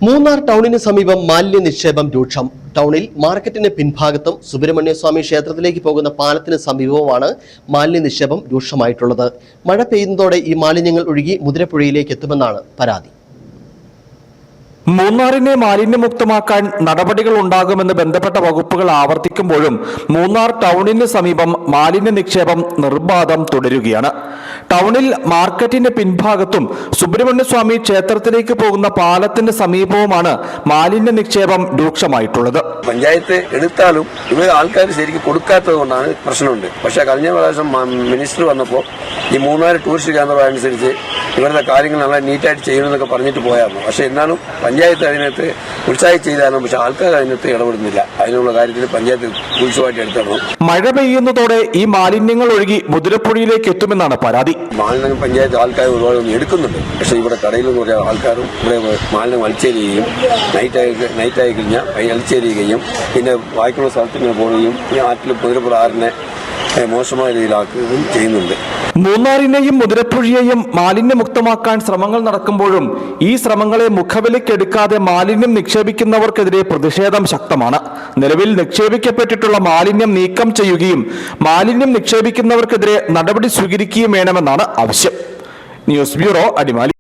മൂന്നാർ ടൗണിന് സമീപം മാലിന്യ നിക്ഷേപം രൂക്ഷം. ടൗണിൽ മാർക്കറ്റിന് പിൻഭാഗത്തും സുബ്രഹ്മണ്യസ്വാമി ക്ഷേത്രത്തിലേക്ക് പോകുന്ന പാലത്തിന് സമീപവുമാണ് മാലിന്യ നിക്ഷേപം രൂക്ഷമായിട്ടുള്ളത്. മഴ പെയ്യുന്നതോടെ ഈ മാലിന്യങ്ങൾ ഒഴുകി മുതിരപ്പുഴയിലേക്ക് എത്തുമെന്നാണ് പരാതി. മൂന്നാറിനെ മാലിന്യമുക്തമാക്കാൻ നടപടികൾ ഉണ്ടാകുമെന്ന് ബന്ധപ്പെട്ട വകുപ്പുകൾ ആവർത്തിക്കുമ്പോഴും മൂന്നാർ ടൗണിന് സമീപം മാലിന്യ നിക്ഷേപം നിർബാധം തുടരുകയാണ്. ടൗണിൽ മാർക്കറ്റിന്റെ പിൻഭാഗത്തും സുബ്രഹ്മണ്യസ്വാമി ക്ഷേത്രത്തിലേക്ക് പോകുന്ന പാലത്തിന്റെ സമീപവുമാണ് മാലിന്യ നിക്ഷേപം രൂക്ഷമായിട്ടുള്ളത്. പഞ്ചായത്ത് എടുത്താലും ഇവർ ആൾക്കാർ ശരിക്കും കൊടുക്കാത്തത് കൊണ്ടാണ് പ്രശ്നമുണ്ട്. പക്ഷേ കഴിഞ്ഞ പ്രാവശ്യം മിനിസ്റ്റർ വന്നപ്പോൾ ഈ മൂന്നാർ ടൂറിസ്റ്റ് കേന്ദ്രം അനുസരിച്ച് ഇവരുടെ കാര്യങ്ങൾ നല്ല നീറ്റായിട്ട് ചെയ്യണമെന്നൊക്കെ പറഞ്ഞിട്ട് പോയായിരുന്നു. പക്ഷെ എന്നാലും പഞ്ചായത്ത് അതിനകത്ത് ഉത്സാഹം ചെയ്താലും പക്ഷെ ആൾക്കാർ അതിനകത്ത് ഇടപെടുന്നില്ല. അതിനുള്ള കാര്യത്തിൽ പഞ്ചായത്ത് ഉത്സവമായിട്ട് എടുത്തിടണം. മഴ പെയ്യുന്നതോടെ ഈ മാലിന്യങ്ങൾ ഒഴുകി മുതിരപ്പുഴയിലേക്ക് എത്തുമെന്നാണ് പരാതി. മാലിന്യം പഞ്ചായത്ത് ആൾക്കാർ ഒരുപാട് എടുക്കുന്നുണ്ട്. പക്ഷെ ഇവിടെ കടയിൽ കുറേ ആൾക്കാരും ഇവിടെ മാലിന്യം വലിച്ചെറിയുകയും നൈറ്റായി കഴിഞ്ഞാൽ വലിച്ചെറിയുകയും പിന്നെ വായിക്കുന്ന സ്ഥലത്തിന് പോവുകയും ഈ ആറ്റിൽ മുതിരപ്പുഴ ആറിനെ മോശമായ രീതിയിലാക്കുകയും ചെയ്യുന്നുണ്ട്. മൂന്നാറിനെയും മുതിരപ്പുഴയെയും മാലിന്യമുക്തമാക്കാൻ ശ്രമങ്ങൾ നടക്കുമ്പോഴും ഈ ശ്രമങ്ങളെ മുഖവിലക്കെടുക്കാതെ മാലിന്യം നിക്ഷേപിക്കുന്നവർക്കെതിരെ പ്രതിഷേധം ശക്തമാണ്. നിലവിൽ നിക്ഷേപിക്കപ്പെട്ടിട്ടുള്ള മാലിന്യം നീക്കം ചെയ്യുകയും മാലിന്യം നിക്ഷേപിക്കുന്നവർക്കെതിരെ നടപടി സ്വീകരിക്കുകയും വേണമെന്നാണ് ആവശ്യം. News bureau, Adimali.